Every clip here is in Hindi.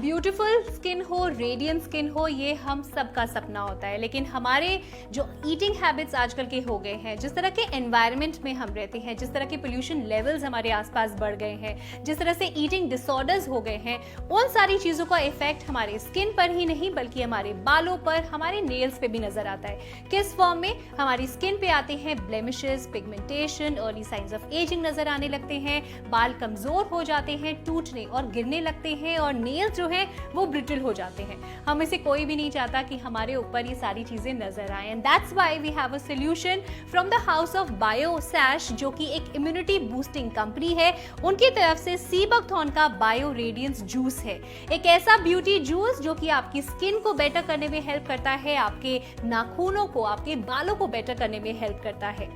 ब्यूटीफुल स्किन हो, रेडियंट स्किन हो, ये हम सबका सपना होता है, लेकिन हमारे जो ईटिंग हैबिट्स आजकल के हो गए हैं, जिस तरह के एनवायरनमेंट में हम रहते हैं, जिस तरह के पोल्यूशन लेवल्स हमारे आसपास बढ़ गए हैं, जिस तरह से ईटिंग डिसऑर्डर्स हो गए हैं, उन सारी चीज़ों का इफेक्ट हमारे स्किन पर ही नहीं बल्कि हमारे बालों पर, हमारे नेल्स पे भी नजर आता है। किस फॉर्म में? हमारी स्किन पे आते हैं blemishes, pigmentation, early signs of ageing नजर आने लगते हैं, बाल कमजोर हो जाते हैं, टूटने और गिरने लगते हैं, और नेल्स जो है वो ब्रिटल हो जाते हैं। हम में से कोई भी नहीं चाहता कि हमारे ऊपर ये सारी चीजें नजर आए, and that's why we have a solution from the house of Biosash, जो कि एक इम्यूनिटी बूस्टिंग कंपनी है। उनकी तरफ से सीबकथॉर्न का बायो रेडियंस जूस है, एक ऐसा ब्यूटी जूस जो कि आपकी स्किन को बेटर करने में हेल्प करता है, आपके नाखूनों को, आपके बालों को बेटर करने में हेल्प करता है।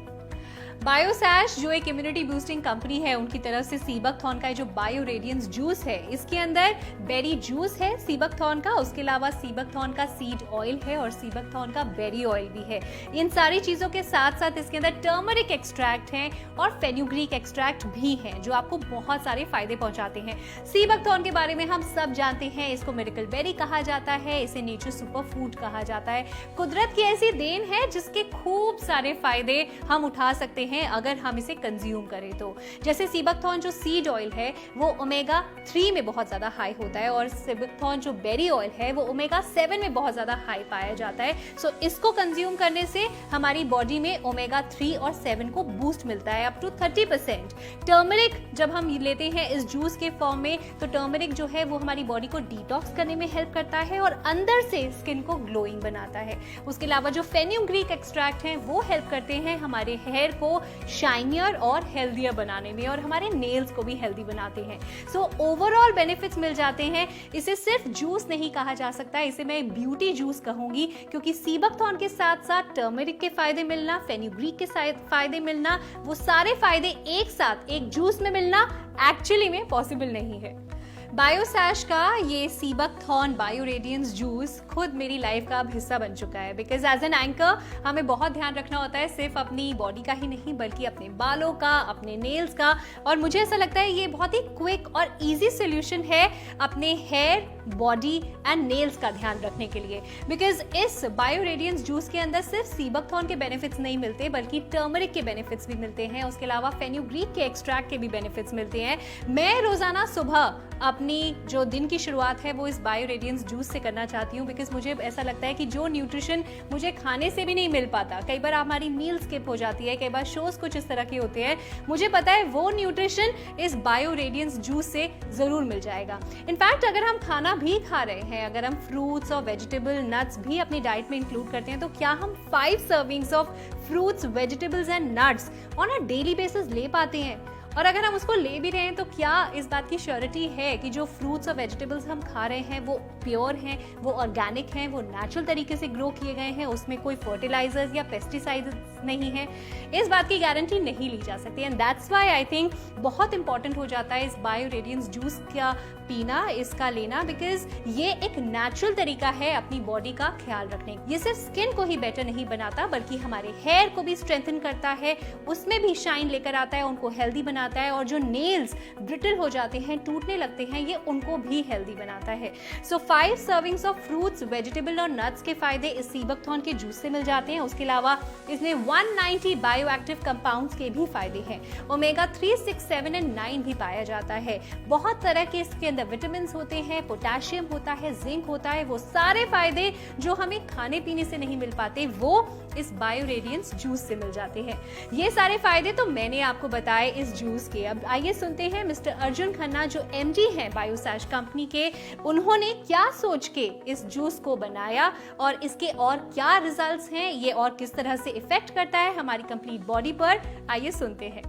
बायोसैश जो एक इम्यूनिटी बूस्टिंग कंपनी है, उनकी तरफ से सीबकथॉर्न का जो बायो रेडियंस जूस है, इसके अंदर बेरी जूस है सीबकथॉर्न का, उसके अलावा सीबकथॉर्न का सीड ऑयल है और सीबकथॉर्न का बेरी ऑयल भी है। इन सारी चीजों के साथ साथ इसके अंदर टर्मरिक एक्सट्रैक्ट है और फेन्यूग्रीक एक्सट्रैक्ट भी है, जो आपको बहुत सारे फायदे पहुंचाते हैं। सीबकथॉर्न के बारे में हम सब जानते हैं, इसको मिरेकल बेरी कहा जाता है, इसे नेचर सुपर फूड कहा जाता है। कुदरत की ऐसी देन है जिसके खूब सारे फायदे हम उठा सकते हैं अगर हम इसे कंज्यूम करें तो। जैसे सीबकथॉर्न जो सीड ऑयल है वो ओमेगा 3 में बहुत ज्यादा हाई होता है, और सीबकथॉर्न जो बेरी ऑयल है वो ओमेगा 7 में बहुत ज्यादा हाई पाया जाता है। सो इसको कंज्यूम करने से हमारी बॉडी में ओमेगा 3 और 7 को बूस्ट मिलता है अप टू 30%। टर्मरिक जब हम लेते हैं इस जूस के फॉर्म में, तो टर्मरिक जो है वो हमारी बॉडी को डिटॉक्स करने में हेल्प करता है और अंदर से स्किन को ग्लोइंग बनाता है। उसके अलावा जो फेन्यूग्रीक एक्सट्रैक्ट है वो हेल्प करते हैं हमारे हेयर को शाइनियर और हेल्दियर बनाने में, और हमारे नेल्स को भी हेल्दी बनाते हैं। सो ओवरऑल बेनिफिट्स मिल जाते हैं। इसे सिर्फ जूस नहीं कहा जा सकता, इसे मैं ब्यूटी जूस कहूंगी, क्योंकि सीबकथॉर्न के साथ साथ टर्मरिक के फायदे मिलना, फेन्यूग्रीक के फायदे मिलना, वो सारे फायदे एक साथ एक जूस में मिलना एक्चुअली में पॉसिबल नहीं है। बायोसैश का ये सीबकथॉर्न बायो रेडियंस जूस खुद मेरी लाइफ का अब हिस्सा बन चुका है, बिकॉज एज एन एंकर हमें बहुत ध्यान रखना होता है, सिर्फ अपनी बॉडी का ही नहीं बल्कि अपने बालों का, अपने नेल्स का, और मुझे ऐसा लगता है ये बहुत ही क्विक और इजी सोल्यूशन है अपने हेयर, बॉडी एंड नेल्स का ध्यान रखने के लिए। बिकॉज इस बायो रेडियंस जूस के अंदर सिर्फ सीबकथॉर्न के बेनिफिट्स नहीं मिलते बल्कि टर्मरिक के बेनिफिट्स भी मिलते हैं, उसके अलावा फेन्यूग्रीक के एक्सट्रैक्ट के भी बेनिफिट्स मिलते हैं। मैं रोजाना सुबह अपनी जो दिन की शुरुआत है वो इस बायो रेडियंस जूस से करना चाहती हूँ, बिकॉज मुझे ऐसा लगता है कि जो न्यूट्रिशन मुझे खाने से भी नहीं मिल पाता, कई बार हमारी मील स्किप हो जाती है, कई बार शोज कुछ इस तरह के होते हैं, मुझे पता है वो न्यूट्रिशन इस बायो रेडियंस जूस से जरूर मिल जाएगा। इनफैक्ट अगर हम खाना भी खा रहे हैं, अगर हम फ्रूट्स और वेजिटेबल नट्स भी अपनी डाइट में इंक्लूड करते हैं, तो क्या हम 5 servings of fruits, vegetables and nuts on a daily basis ले पाते हैं? और अगर हम उसको ले भी रहे हैं तो क्या इस बात की श्योरिटी है कि जो फ्रूट्स और वेजिटेबल्स हम खा रहे हैं वो प्योर हैं, वो ऑर्गेनिक हैं, वो नेचुरल तरीके से ग्रो किए गए हैं, उसमें कोई फर्टिलाइजर्स या पेस्टिसाइड्स नहीं है? इस बात की गारंटी नहीं ली जा सकती, and that's why I think बहुत इंपॉर्टेंट हो जाता है इस बायो रेडियंस जूस का पीना, इसका लेना, बिकॉज ये एक नेचुरल तरीका है अपनी बॉडी का ख्याल रखने। ये सिर्फ स्किन को ही बेटर नहीं बनाता बल्कि हमारे हेयर को भी स्ट्रेंथन करता है, उसमें भी शाइन लेकर आता है, उनको हेल्दी बनाता है, और जो नेल्स ब्रिटल हो जाते हैं, टूटने लगते हैं, ये उनको भी हेल्दी बनाता है। सो 5 सर्विंग्स ऑफ फ्रूट्स, वेजिटेबल और नट्स के फायदे इस सीबकथॉर्न के जूस से मिल जाते हैं। उसके अलावा इसमें 190 बायो एक्टिव कंपाउंड्स के भी फायदे हैं, ओमेगा 3, 6, 7 एंड 9 भी पाया जाता है। बहुत तरह के इसके अंदर विटामिन होते हैं, पोटेशियम होता है, जिंक होता है, वो सारे फायदे जो हमें खाने पीने से नहीं मिल पाते वो इस बायो रेडियंस जूस से मिल जाते हैं। ये सारे फायदे तो मैंने आपको बताए इस जूस के। अब आइए सुनते हैं मिस्टर अर्जुन खन्ना जो एमडी हैं बायोसैश कंपनी के, उन्होंने क्या सोच के इस जूस को बनाया और इसके और क्या रिजल्ट्स हैं, ये और किस तरह से इफेक्ट करता है हमारी कंप्लीट बॉडी पर। आइए सुनते हैं।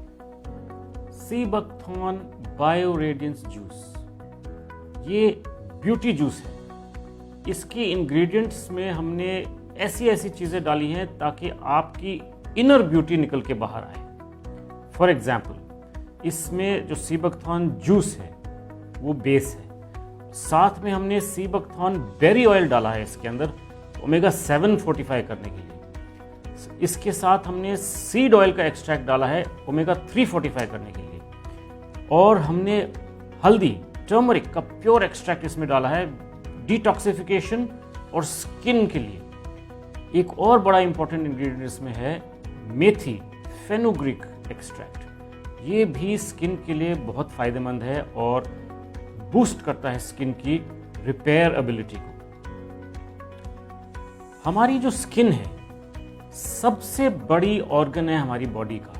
सीबकथॉर्न बायो रेडियंस जूस ये ब्यूटी जूस है। इसके इंग्रेडिएंट्स में हमने ऐसी ऐसी चीज़ें डाली हैं ताकि आपकी इनर ब्यूटी निकल के बाहर आए। फॉर एग्जाम्पल इसमें जो सीबकथॉर्न जूस है वो बेस है, साथ में हमने सीबकथॉर्न बेरी ऑयल डाला है इसके अंदर ओमेगा 7 फोर्टिफाई करने के लिए। इसके साथ हमने सीड ऑयल का एक्सट्रैक्ट डाला है ओमेगा 3 फोर्टिफाई करने के लिए, और हमने हल्दी टर्मरिक का प्योर एक्सट्रैक्ट इसमें डाला है डिटॉक्सिफिकेशन और स्किन के लिए। एक और बड़ा इंपॉर्टेंट इंग्रेडिएंट इसमें है मेथी फेनुग्रीक एक्सट्रैक्ट। ये भी स्किन के लिए बहुत फायदेमंद है और बूस्ट करता है स्किन की रिपेयर एबिलिटी को। हमारी जो स्किन है सबसे बड़ी ऑर्गन है हमारी बॉडी का,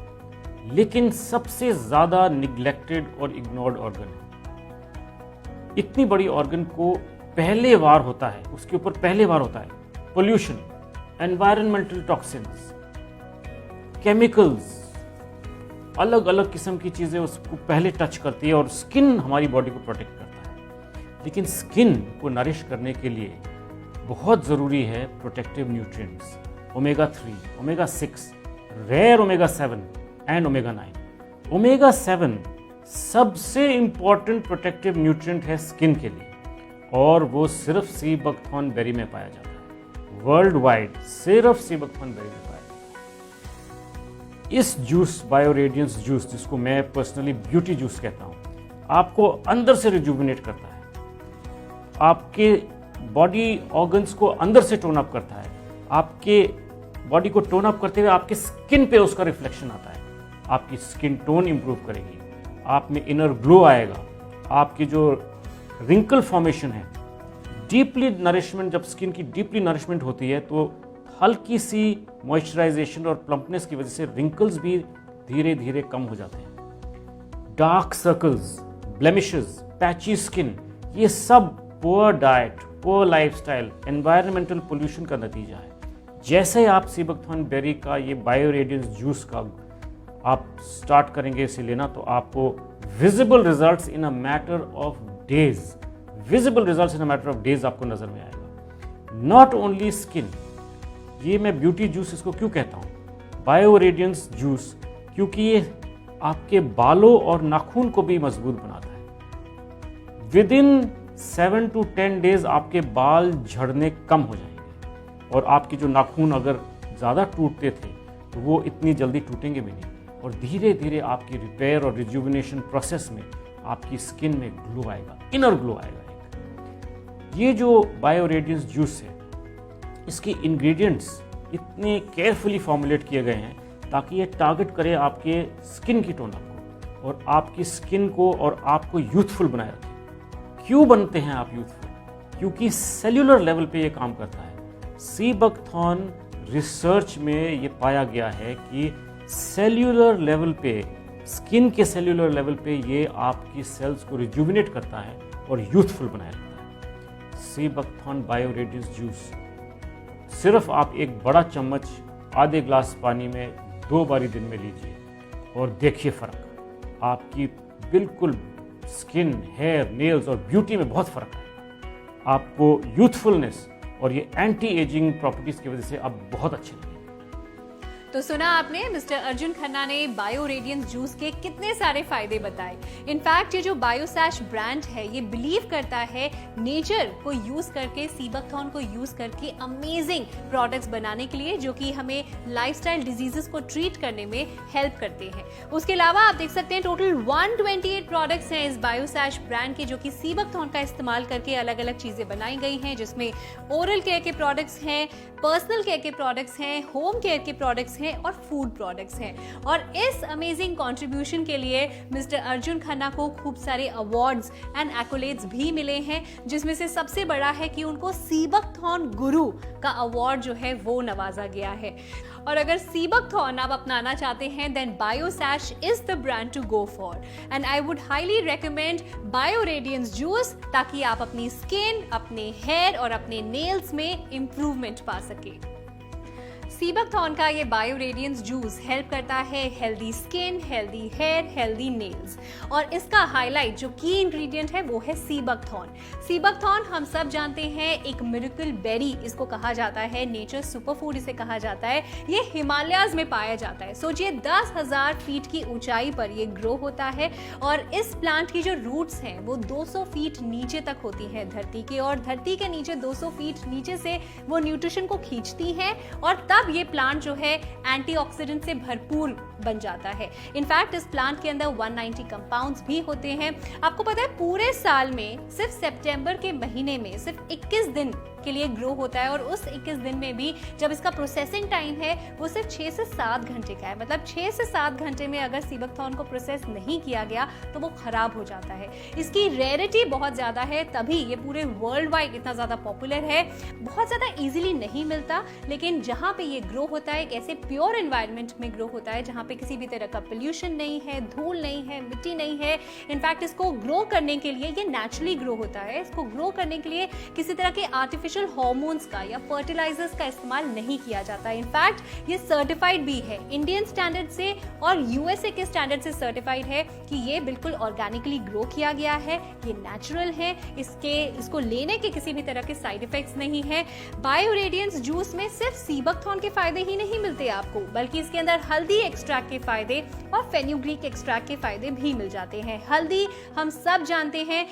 लेकिन सबसे ज्यादा निग्लेक्टेड और इग्नोर्ड ऑर्गन है। इतनी बड़ी ऑर्गन को पहले वार होता है, उसके ऊपर पहले वार होता है पोल्यूशन, एनवायरमेंटल टॉक्सिन्स, केमिकल्स, अलग अलग किस्म की चीजें उसको पहले टच करती है और स्किन हमारी बॉडी को प्रोटेक्ट करता है। लेकिन स्किन को नरिश करने के लिए बहुत जरूरी है protective nutrients, omega 3, omega 6, rare omega 7 and omega 9। Omega 7 सबसे इंपॉर्टेंट प्रोटेक्टिव न्यूट्रिएंट है स्किन के लिए और वो सिर्फ सी बकथॉर्न बेरी में पाया जाता है। वर्ल्ड वाइड सिर्फ सी बकथॉर्न बेरी में पाया जाता है। इस जूस बायो रेडियंस जूस, जिसको मैं पर्सनली ब्यूटी जूस कहता हूँ, आपको अंदर से रिजुविनेट करता है, आपके बॉडी ऑर्गन्स को अंदर से टोन अप करता है, आपके बॉडी को टोन अप करते हुए आपके स्किन पे उसका रिफ्लेक्शन आता है, आपकी स्किन टोन इंप्रूव करेगी, आप में इनर ग्लो आएगा, आपकी जो रिंकल फॉर्मेशन है, डीपली नरिशमेंट, जब स्किन की डीपली नरिशमेंट होती है तो हल्की सी मॉइस्चराइजेशन और प्लम्पनेस की वजह से रिंकल्स भी धीरे धीरे कम हो जाते हैं। Dark circles, blemishes, patchy skin, ये सब poor diet, poor lifestyle, environmental pollution का नतीजा है। जैसे आप सी बकथॉर्न बेरी का ये बायो रेडियंस जूस का आप स्टार्ट करेंगे इसे लेना, तो आपको visible results in a matter of days, visible results in a matter of days आपको नजर में आएगा। नॉट ओनली स्किन, ये मैं ब्यूटी जूस इसको क्यों कहता हूँ, बायो रेडियंस जूस, क्योंकि ये आपके बालों और नाखून को भी मजबूत बनाता है। विद इन 7 to 10 डेज आपके बाल झड़ने कम हो जाएंगे और आपके जो नाखून अगर ज़्यादा टूटते थे तो वो इतनी जल्दी टूटेंगे भी नहीं और धीरे धीरे आपकी रिपेयर और रिजुविनेशन प्रोसेस में आपकी स्किन में ग्लो आएगा, इनर ग्लो आएगा एक। ये जो बायो रेडियंस जूस है, इसके इंग्रेडिएंट्स इतने केयरफुली फॉर्मुलेट किए गए हैं ताकि ये टारगेट करे आपके स्किन की टोन अप को और आपकी स्किन को और आपको यूथफुल बनाए रखे। क्यों बनते हैं आप यूथफुल? क्योंकि सेल्यूलर लेवल पे ये काम करता है। सी बकथॉर्न रिसर्च में ये पाया गया है कि सेल्यूलर लेवल पे, स्किन के सेल्यूलर लेवल पे ये आपकी सेल्स को रिजुविनेट करता है और यूथफुल बनाए रखता है। Sea buckthorn bio radiance juice सिर्फ आप एक बड़ा चम्मच आधे ग्लास पानी में 2 बारी दिन में लीजिए और देखिए फर्क। आपकी बिल्कुल स्किन, हेयर, नेल्स और ब्यूटी में बहुत फर्क है। आपको यूथफुलनेस और ये एंटी एजिंग प्रॉपर्टीज की वजह से आप बहुत अच्छे लगेंगे। तो सुना आपने, मिस्टर अर्जुन खन्ना ने बायो रेडियंस जूस के कितने सारे फायदे बताए। इनफैक्ट ये जो बायोसैश ब्रांड है ये बिलीव करता है नेचर को यूज करके, सी बकथॉर्न को यूज करके अमेजिंग प्रोडक्ट्स बनाने के लिए, जो कि हमें लाइफस्टाइल डिजीजेस को ट्रीट करने में हेल्प करते हैं। उसके अलावा आप देख सकते हैं टोटल 128 प्रोडक्ट्स हैं इस बायोसैश ब्रांड के, जो कि सी बकथॉर्न का इस्तेमाल करके अलग अलग चीजें बनाई गई हैं, जिसमें ओरल केयर के प्रोडक्ट्स हैं, पर्सनल केयर के प्रोडक्ट्स हैं, होम केयर के प्रोडक्ट्स हैं और फूड प्रोडक्ट्स हैं। और इस अमेजिंग कंट्रीब्यूशन के लिए मिस्टर अर्जुन खन्ना को खूब सारे अवार्ड्स एंड एक्कोलेड्स भी मिले हैं, जिसमें से सबसे बड़ा है कि उनको सी बकथॉर्न गुरु का अवार्ड जो है वो नवाजा गया है। और अगर सी बकथॉर्न आप अपनाना चाहते हैं, then Biosash is the brand to go for and I would highly recommend bio radiance juice, ताकि आप अपनी स्किन, अपने हेयर और अपने नेल्स में इंप्रूवमेंट पा सके। सी बकथॉर्न का ये बायो रेडियंस जूस हेल्प करता है healthy skin, healthy hair, healthy nails, और इसका हाईलाइट जो की इंग्रेडिएंट है वो है सी बकथॉर्न। सी बकथॉर्न हम सब जानते हैं एक मिरेकल बेरी इसको कहा जाता है, नेचर सुपरफूड इसे कहा जाता है। ये हिमालयाज में पाया जाता है। सोचिए 10,000 फीट की ऊंचाई पर ये ग्रो होता है और इस प्लांट की जो रूट्स हैं वो 200 फीट नीचे तक होती है धरती के, और धरती के नीचे 200 फीट नीचे से वो न्यूट्रिशन को खींचती हैं और तब तब ये प्लांट जो है एंटीऑक्सीडेंट से भरपूर बन जाता है। इनफैक्ट इस प्लांट के अंदर 190 कंपाउंड्स भी होते हैं। आपको पता है पूरे साल में सिर्फ सितंबर के महीने में सिर्फ 21 दिन के लिए ग्रो होता है, और उस 21 दिन में भी जब इसका प्रोसेसिंग टाइम है वो सिर्फ 6 से 7 घंटे का है। मतलब 6 से 7 घंटे में अगर सीबकथॉर्न को प्रोसेस नहीं किया गया तो वो खराब हो जाता है। इसकी रेयरिटी बहुत ज्यादा है, तभी ये पूरे वर्ल्ड वाइड इतना ज्यादा पॉपुलर है। बहुत ज्यादा इजीली नहीं मिलता, लेकिन जहां पे ये ग्रो होता है एक ऐसे प्योर एनवायरनमेंट में ग्रो होता है जहां पे किसी भी तरह का पोल्यूशन नहीं है, धूल नहीं है, मिट्टी नहीं है। इनफैक्ट इसको ग्रो करने के लिए, ये नेचुरली ग्रो होता है, इसको ग्रो करने के लिए किसी तरह के आर्टिफिशियल हार्मोन्स का या फर्टिलाइजर्स का इस्तेमाल नहीं किया जाता। इनफैक्ट ये सर्टिफाइड भी है इंडियन स्टैंडर्ड से और यूएसए के स्टैंडर्ड से सर्टिफाइड है कि ये बिल्कुल ऑर्गेनिकली ग्रो किया गया है, ये नेचुरल है, इसको लेने के किसी भी तरह के साइड इफेक्ट्स नहीं है। बायो रेडियंस जूस में सिर्फ सीबकथॉर्न के फायदे ही नहीं मिलते आपको, बल्कि इसके अंदर हल्दी एक्सट्रैक्ट के फायदे और फेन्यूग्रीक एक्सट्रैक्ट के फायदे भी मिल जाते हैं। हल्दी हम सब जानते हैं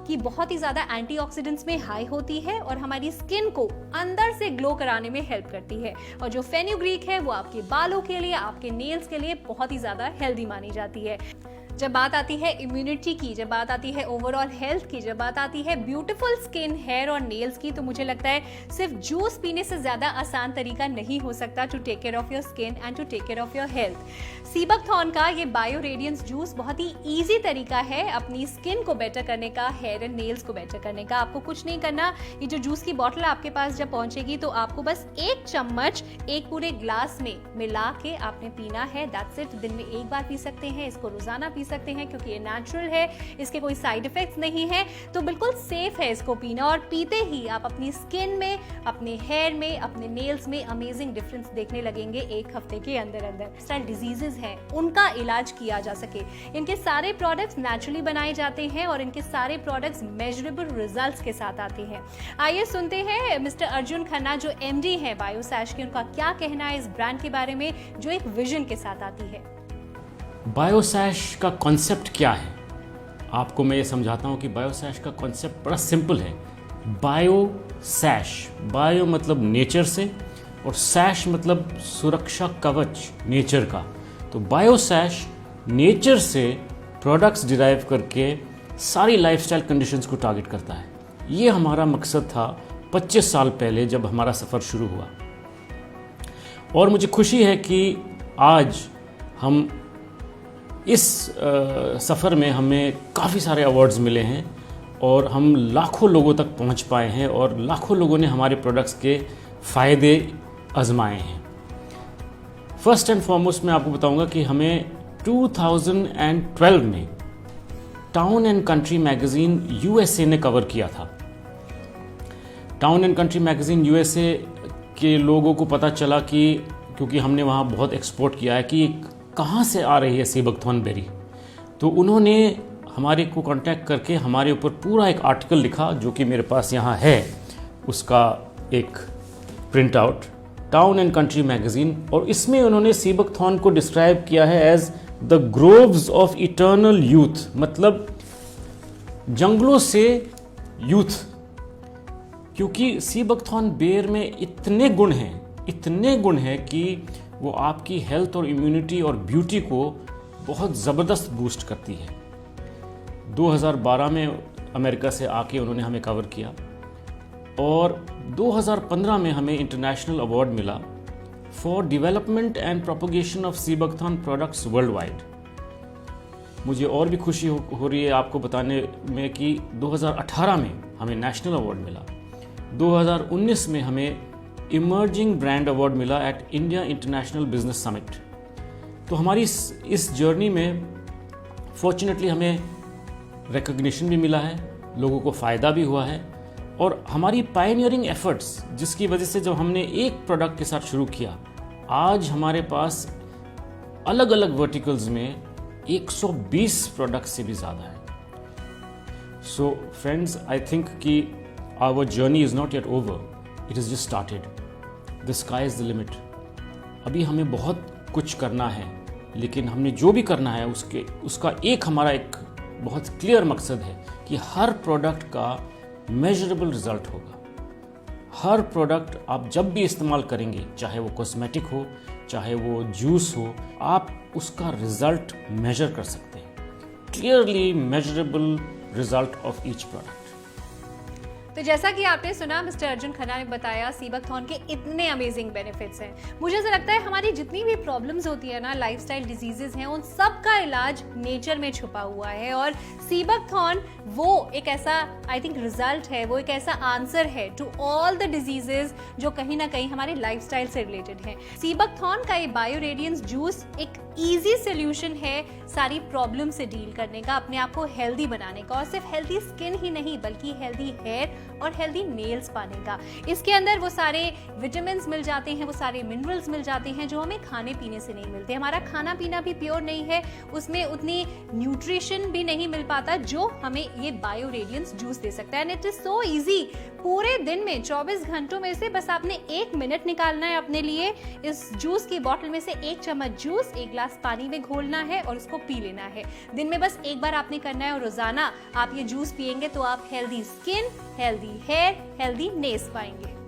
कि बहुत ही ज्यादा एंटीऑक्सीडेंट्स में हाई होती है और हमारी स्किन को अंदर से ग्लो कराने में हेल्प करती है, और जो फेन्यूग्रीक है वो आपके बालों के लिए, आपके नेल्स के लिए बहुत ही ज्यादा हेल्दी मानी जाती है। जब बात आती है इम्यूनिटी की, जब बात आती है ओवरऑल हेल्थ की, जब बात आती है ब्यूटीफुल स्किन, हेयर और नेल्स की, तो मुझे लगता है सिर्फ जूस पीने से ज्यादा आसान तरीका नहीं हो सकता to take care of your skin and to take care of your health. Sea buckthorn का ये बायो रेडियंस जूस बहुत ही इजी तरीका है अपनी स्किन को बेटर करने का, हेयर एंड नेल्स को बेटर करने का। आपको कुछ नहीं करना, ये जो जूस की बॉटल आपके पास जब पहुंचेगी तो आपको बस 1 चम्मच एक पूरे ग्लास में मिला के आपने पीना है। That's it. दिन में 1 बार पी सकते हैं, इसको रोजाना पी सकते हैं क्योंकि ये नेचुरल है, इसके कोई साइड इफेक्ट्स नहीं है, तो बिल्कुल सेफ है इसको पीना। और पीते ही आप अपनी स्किन में, अपने हेयर में, अपने नेल्स में अमेजिंग डिफरेंस देखने लगेंगे 1 हफ्ते के अंदर अंदर। स्टाइल डिजीजेस हैं उनका इलाज किया जा सके। इनके सारे प्रोडक्ट्स नेचुरली बनाए जाते हैं और इनके सारे प्रोडक्ट्स मेजरेबल रिजल्ट्स के साथ आते हैं। आइए सुनते हैं मिस्टर अर्जुन खन्ना जो एमडी हैं बायोसैश के, उनका क्या कहना है इस ब्रांड के बारे में जो एक विजन के साथ आती है। बायोसैश का कॉन्सेप्ट क्या है, आपको मैं ये समझाता हूँ कि बायोसैश का कॉन्सेप्ट बड़ा सिंपल है। बायोसैश, बायो मतलब नेचर से और सैश मतलब सुरक्षा कवच नेचर का। तो बायोसैश नेचर से प्रोडक्ट्स डिराइव करके सारी लाइफस्टाइल कंडीशंस को टारगेट करता है। ये हमारा मकसद था 25 साल पहले जब हमारा सफ़र शुरू हुआ, और मुझे खुशी है कि आज हम इस सफ़र में हमें काफ़ी सारे अवार्ड्स मिले हैं और हम लाखों लोगों तक पहुंच पाए हैं और लाखों लोगों ने हमारे प्रोडक्ट्स के फ़ायदे आजमाए हैं। फर्स्ट एंड फॉरमोस्ट मैं आपको बताऊंगा कि हमें 2012 में town and country magazine USA ने कवर किया था। Town and country magazine USA के लोगों को पता चला कि, क्योंकि हमने वहाँ बहुत एक्सपोर्ट किया है, कि कहाँ से आ रही है सीबकथॉर्न बेरी, तो उन्होंने हमारे को कांटेक्ट करके हमारे ऊपर पूरा एक आर्टिकल लिखा जो कि मेरे पास यहाँ है, उसका एक print out, town and country magazine. और इसमें उन्होंने सीबकथॉर्न को डिस्क्राइब किया है as the groves of eternal youth, मतलब जंगलों से यूथ, क्योंकि सीबकथॉर्न बेर में इतने गुण हैं कि वो आपकी हेल्थ और इम्यूनिटी और ब्यूटी को बहुत ज़बरदस्त बूस्ट करती है। 2012 में अमेरिका से आके उन्होंने हमें कवर किया और 2015 में हमें इंटरनेशनल अवार्ड मिला for development and propagation of sea buckthorn products world wide. मुझे और भी खुशी हो रही है आपको बताने में कि 2018 में हमें नेशनल अवार्ड मिला, 2019 में हमें इमर्जिंग ब्रांड अवार्ड मिला at India international business summit. तो हमारी इस जर्नी में फॉर्चुनेटली हमें रिकग्निशन भी मिला है, लोगों को फ़ायदा भी हुआ है, और हमारी पायनियरिंग एफर्ट्स जिसकी वजह से जब हमने एक प्रोडक्ट के साथ शुरू किया, आज हमारे पास अलग अलग वर्टिकल्स में 120 प्रोडक्ट से भी ज़्यादा है। सो फ्रेंड्स, आई थिंक कि our journey is not yet over, it is just started, the sky is the limit. अभी हमें बहुत कुछ करना है, लेकिन हमने जो भी करना है उसका हमारा एक बहुत क्लियर मकसद है कि हर प्रोडक्ट का मेजरेबल रिजल्ट होगा, हर प्रोडक्ट आप जब भी इस्तेमाल करेंगे, चाहे वो कॉस्मेटिक हो, चाहे वो जूस हो, आप उसका रिजल्ट मेजर कर सकते हैं। Clearly measurable result of each product. तो जैसा कि आपने सुना, मिस्टर अर्जुन खन्ना ने बताया सीबकथॉर्न के इतने अमेजिंग बेनिफिट्स हैं। मुझे ऐसा लगता है हमारी जितनी भी प्रॉब्लम्स होती है ना, लाइफस्टाइल डिजीजेस हैं, उन सब का इलाज नेचर में छुपा हुआ है। और सीबकथॉर्न वो एक ऐसा आई थिंक रिजल्ट है, वो एक ऐसा आंसर है टू ऑल द डिजीजेस जो कहीं ना कहीं हमारे लाइफस्टाइल से रिलेटेड हैं। सीबकथॉर्न का ये बायो रेडियंस जूस एक ईजी सोल्यूशन है सारी प्रॉब्लम से डील करने का, अपने आप को हेल्दी बनाने का, और सिर्फ हेल्दी स्किन ही नहीं बल्कि हेल्दी हेयर और हेल्दी नेल्स पाने का। इसके अंदर वो सारे विटामिन मिल जाते हैं, वो सारे मिनरल्स मिल जाते हैं जो हमें खाने पीने से नहीं मिलते। हमारा खाना पीना भी प्योर नहीं है, उसमें उतनी न्यूट्रिशन भी नहीं मिल पाता जो हमें ये बायो रेडियंस जूस दे सकता है। And it is so easy. पूरे दिन में 24 घंटों में से बस आपने 1 मिनट निकालना है अपने लिए। इस जूस की बोतल में से 1 चम्मच जूस 1 ग्लास पानी में घोलना है और उसको पी लेना है। दिन में बस एक बार आपने करना है और रोजाना आप ये जूस पिएंगे तो आप healthy skin, healthy hair, healthy nails पाएंगे।